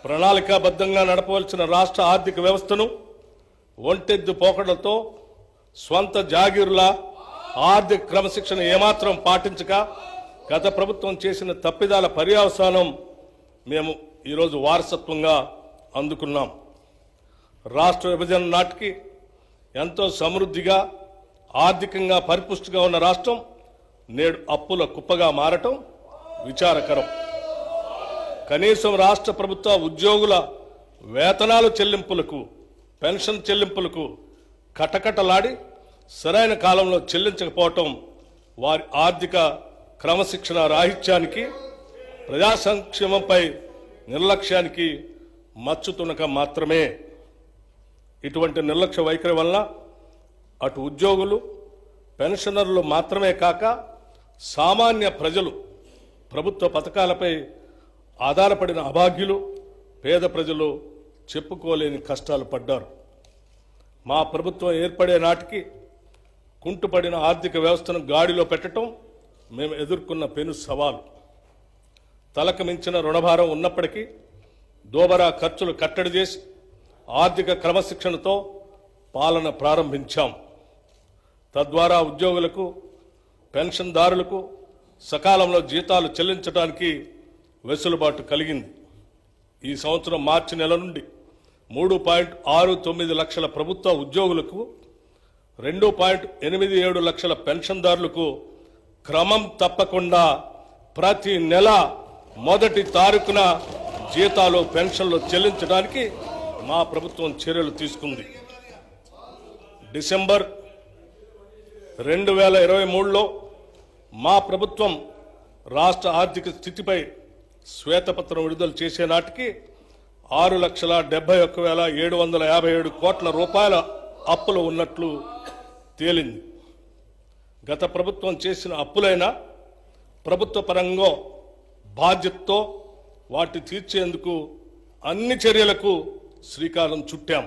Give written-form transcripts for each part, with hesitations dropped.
ప్రణాళికాబద్ధంగా నడపవలసిన రాష్ట్ర ఆర్థిక వ్యవస్థను ఒంటెద్దు పోకడలతో స్వంత జాగీరుల ఆర్థిక క్రమశిక్షణ ఏమాత్రం పాటించక గత ప్రభుత్వం చేసిన తప్పిదాల పర్యవసానం మేము ఈరోజు వారసత్వంగా అందుకున్నాం. రాష్ట్ర విభజన నాటికి ఎంతో సమృద్ధిగా ఆర్థికంగా పరిపుష్టిగా ఉన్న రాష్ట్రం నేడు అప్పుల కుప్పగా మారటం విచారకరం. కనీసం రాష్ట్ర ప్రభుత్వ ఉద్యోగుల వేతనాల చెల్లింపులకు, పెన్షన్ చెల్లింపులకు కటకటలాడి సరైన కాలంలో చెల్లించకపోవటం వారి ఆర్థిక క్రమశిక్షణ రాహిత్యానికి, ప్రజా సంక్షేమంపై నిర్లక్ష్యానికి మచ్చుతునక మాత్రమే. ఇటువంటి నిర్లక్ష్య వైఖరి వలన అటు ఉద్యోగులు, పెన్షనర్లు మాత్రమే కాక సామాన్య ప్రజలు, ప్రభుత్వ పథకాలపై ఆధారపడిన అభాగ్యులు, పేద ప్రజలు చెప్పుకోలేని కష్టాలు పడ్డారు. మా ప్రభుత్వం ఏర్పడే నాటికి కుంటుపడిన ఆర్థిక వ్యవస్థను గాడిలో పెట్టడం మేము ఎదుర్కొన్న పెను సవాలు. తలకు మించిన రుణభారం ఉన్నప్పటికీ దోబరా ఖర్చులు కట్టడి చేసి ఆర్థిక క్రమశిక్షణతో పాలన ప్రారంభించాం. తద్వారా ఉద్యోగులకు, పెన్షన్దారులకు సకాలంలో జీతాలు చెల్లించడానికి వెసులుబాటు కలిగింది. ఈ సంవత్సరం మార్చి నెల నుండి 3.69 లక్షల ప్రభుత్వ ఉద్యోగులకు, 2.87 లక్షల పెన్షన్దారులకు క్రమం తప్పకుండా ప్రతి నెల మొదటి తారీఖున జీతాలు, పెన్షన్లు చెల్లించడానికి మా ప్రభుత్వం చర్యలు తీసుకుంది. డిసెంబర్ 2023లో మా ప్రభుత్వం రాష్ట్ర ఆర్థిక స్థితిపై శ్వేతపత్రం విడుదల చేసే నాటికి 6,71,757 కోట్ల రూపాయల అప్పులు ఉన్నట్లు తేలింది. గత ప్రభుత్వం చేసిన అప్పులైనా ప్రభుత్వ పరంగా బాధ్యతతో వాటి తీర్చేందుకు అన్ని చర్యలకు శ్రీకారం చుట్టాం.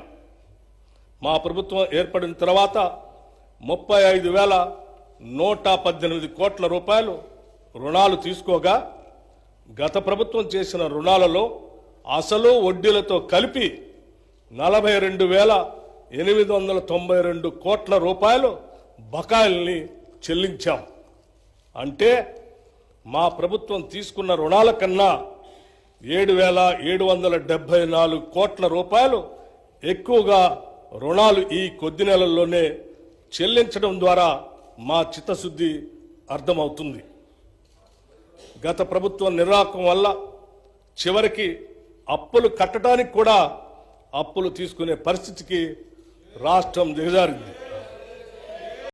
మా ప్రభుత్వం ఏర్పడిన తర్వాత 35,118 కోట్ల రూపాయలు రుణాలు తీసుకోగా, గత ప్రభుత్వం చేసిన రుణాలలో అసలు వడ్డీలతో కలిపి 42,892 కోట్ల రూపాయలు బకాయిల్ని చెల్లించాం. అంటే మా ప్రభుత్వం తీసుకున్న రుణాల కన్నా 7,774 కోట్ల రూపాయలు ఎక్కువగా రుణాలు ఈ కొద్ది నెలల్లోనే చెల్లించడం ద్వారా మా చిత్తశుద్ధి అర్థమవుతుంది. గత ప్రభుత్వం నిర్వాహకం వల్ల చివరికి అప్పులు కట్టడానికి కూడా అప్పులు తీసుకునే పరిస్థితికి రాష్ట్రం దిగజారింది.